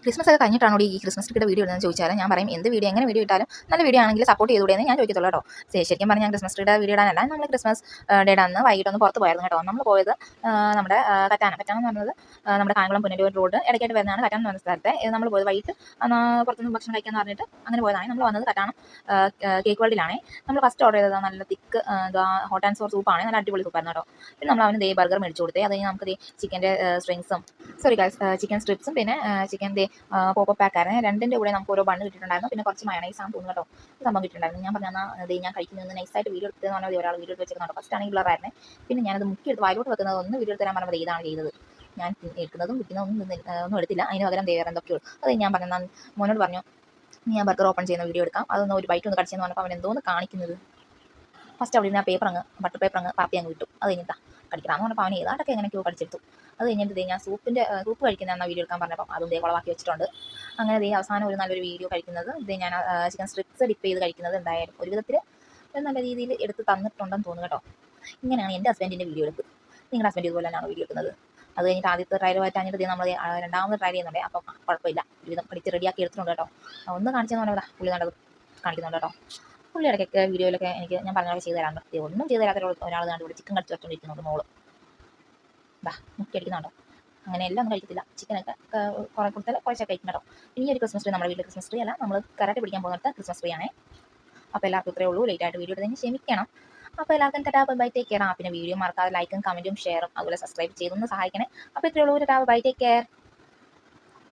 Christmas ഒക്കെ കഴിഞ്ഞിട്ടാണോ ഈ Christmas ട്രീയുടെ വീഡിയോ ഇടുന്നത് ചോദിച്ചാൽ ഞാൻ പറയും എന്ത് വീഡിയോ എങ്ങനെ വീഡിയോ ഇട്ടാലും നല്ല വീഡിയോ ആണെങ്കിൽ സപ്പോർട്ട് ചെയ്തുകൂടെയെന്ന് ഞാൻ ചോദിക്കത്തുള്ളൂ കേട്ടോ. ശരിക്കും പറഞ്ഞാൽ ഞാൻ ക്രിസ്മസ് ട്രീയുടെ വീഡിയോ ഇടാനല്ല, നമ്മൾ ക്രിസ്മസ് ഡേയുടെ അന്ന് വൈകിട്ടൊന്ന് പുറത്ത് പോയായിരുന്നു കേട്ടോ. നമ്മൾ പോയത് നമ്മുടെ കറ്റാനം എന്ന് പറഞ്ഞത് നമ്മുടെ കായംകുളം പുനലൂർ റോഡ് ഇടയ്ക്കായിട്ട് വരുന്നതാണ് കറ്റാനം എന്ന് പറഞ്ഞ സ്ഥലത്തെ. നമ്മൾ പോയത് വൈകിട്ട് പുറത്തുനിന്ന് ഭക്ഷണം കഴിക്കാമെന്ന് പറഞ്ഞിട്ട് അങ്ങനെ പോയതാണ്. നമ്മൾ വന്നത് കറ്റാനം കേക്ക് വേൾഡിലാണേ. നമ്മൾ ഫസ്റ്റ് ഓർഡർ ചെയ്തത് നല്ല തിക്ക് ഹോട്ട് ആൻഡ് സോർ സൂപ്പാണ്, നല്ല അടിപൊളി സൂപ്പായിരുന്നു കേട്ടോ. പിന്നെ നമ്മൾ അവന് ബർഗർ മേടിച്ചു കൊടുത്തേ. അത് കഴിഞ്ഞ് നമുക്ക് ചിക്കൻ്റെ സ്ട്രിങ്സും ചിക്കൻ സ്ട്രിപ്സും പിന്നെ ചിക്കൻ പോപ്പ് പാക്കായിരുന്നു. രണ്ടിൻ്റെ കൂടെ നമുക്ക് ഓരോ ബണ്ണ് കിട്ടിയിട്ടുണ്ടായിരുന്നു. പിന്നെ കുറച്ച് മയണൈസ് ആണ് തോന്നുന്നു കേട്ടോ സംഭവം കിട്ടിയിട്ടുണ്ടായിരുന്നു. ഞാൻ പറഞ്ഞാൽ ഞാൻ കഴിക്കുന്നത് നൈസായിട്ട് വീഡിയോ എടുത്തതെന്ന് പറഞ്ഞാൽ ഒരാൾ വീഡിയോ എടുത്ത് വെച്ചിട്ടുണ്ടോ. ഫസ്റ്റ് ആണെങ്കിൽ ബ്ലറായിരുന്നേ. പിന്നെ ഞാനത് മുക്കിയെടുത്ത് വായിലോട്ട് വെക്കുന്നത് ഒന്ന് വീഡിയോ തരാൻ പറഞ്ഞത് ഇതാണ് ചെയ്തത്. ഞാൻ എടുക്കുന്നതും ഒന്നും എടുത്തില്ല. അതിന് പകരം വേറെ എന്തൊക്കെയോ അത് ഞാൻ പറഞ്ഞാൽ മോനോട് പറഞ്ഞു ഞാൻ ബർഗർ ഓപ്പൺ ചെയ്യുന്ന വീഡിയോ എടുക്കാം, അതൊന്ന് ഒരു ബൈറ്റ് ഒന്ന് കടിച്ചെന്ന് പറഞ്ഞപ്പോൾ അവൻ എന്തോന്ന് കാണിക്കുന്നത്. ഫസ്റ്റ് അവിടെ നിന്ന് ആ ബട്ടർ പേപ്പർ പാപ്പി അങ്ങ് വിട്ടു. അത് കഴിഞ്ഞിട്ടാ കടിക്കണമെന്ന് പറഞ്ഞപ്പോൾ അവൻ ഏതാണ്ടൊക്കെ എങ്ങനെയൊക്കെയോ കടിച്ചെടുത്തു. അത് കഴിഞ്ഞിട്ട് ഞാൻ സൂപ്പ് കഴിക്കുന്ന വീഡിയോ എടുക്കാൻ പറഞ്ഞപ്പോൾ അതും കുളവാക്കി വെച്ചിട്ടുണ്ട്. അങ്ങനെ അവസാനം ഒരു നല്ലൊരു വീഡിയോ കഴിക്കുന്നത് ഞാൻ ചിക്കൻ സ്ട്രിപ്സ് ഡിപ്പ് ചെയ്ത് കഴിക്കുന്നത് എന്തായാലും ഒരു വിധത്തിൽ നല്ല രീതിയിൽ എടുത്ത് തന്നിട്ടുണ്ടെന്ന് തോന്നുന്നു കേട്ടോ. ഇങ്ങനെയാണ് എൻ്റെ ഹസ്ബൻഡിൻ്റെ വീഡിയോ എടുത്ത്. നിങ്ങളുടെ ഹസ്ബൻഡ് ഇതുപോലെ തന്നെയാണ് വീഡിയോ എടുക്കുന്നത്. അത് കഴിഞ്ഞിട്ട് ആദ്യത്തെ ട്രയൽ മാറ്റാഞ്ഞിട്ട് നമ്മൾ രണ്ടാമത് ട്രയൽ ചെയ്യുന്നുണ്ട്. അപ്പം കുഴപ്പമില്ല, ഒരുവിധം പഠിച്ച് റെഡിയാക്കി എടുത്തിട്ടുണ്ട് കേട്ടോ. ഒന്ന് കാണിച്ചെന്ന് പറഞ്ഞാൽ പുള്ളി നല്ലത് കാണിക്കുന്നുണ്ട് കേട്ടോ. പുള്ളി ഇടയ്ക്കൊക്കെ വീഡിയോയിലൊക്കെ എനിക്ക് ഞാൻ പറഞ്ഞ ചെയ്ത് തരാൻ പറ്റിയ ഒന്നും ചെയ്ത് തരാത്ത ഒരാൾ ഇവിടെ ചിക്കൻ കടിച്ച് വെച്ചുകൊണ്ടിരിക്കുന്നുണ്ട് മോള്. മുക്കി അടിക്കുന്നുണ്ടോ. അങ്ങനെ എല്ലാം ഒന്നും കഴിക്കത്തില്ല. ചിക്കനൊക്കെ കുറേ കൊടുത്താൽ കുറച്ചൊക്കെ കഴിക്കും കേട്ടോ. ഇനി ഒരു ക്രിസ്മസ് ട്രീ നമ്മുടെ വീട്ടിൽ ക്രിസ്മസ് ട്രീ അല്ല, നമ്മൾ കരാട്ടെ പിടിക്കാൻ പോകുന്നിടത്ത് ക്രിസ്മസ് ട്രീ ആണേ. അപ്പോൾ എല്ലാവർക്കും ഇത്രയേ ഉള്ളൂ. ലേറ്റായിട്ട് വീഡിയോ എടുത്തതിന് ക്ഷമിക്കണം. അപ്പോൾ എല്ലാവർക്കും ടാറ്റാ ബൈ ടേക്ക് കെയർ. പിന്നെ വീഡിയോ മറക്കാതെ ലൈക്കും കമൻറ്റും ഷെയറും അതുപോലെ സബ്സ്ക്രൈബ് ചെയ്തൊന്ന് സഹായിക്കണേ. അപ്പോൾ ഇത്രയേ ഉള്ളൂ. Tata bye take care.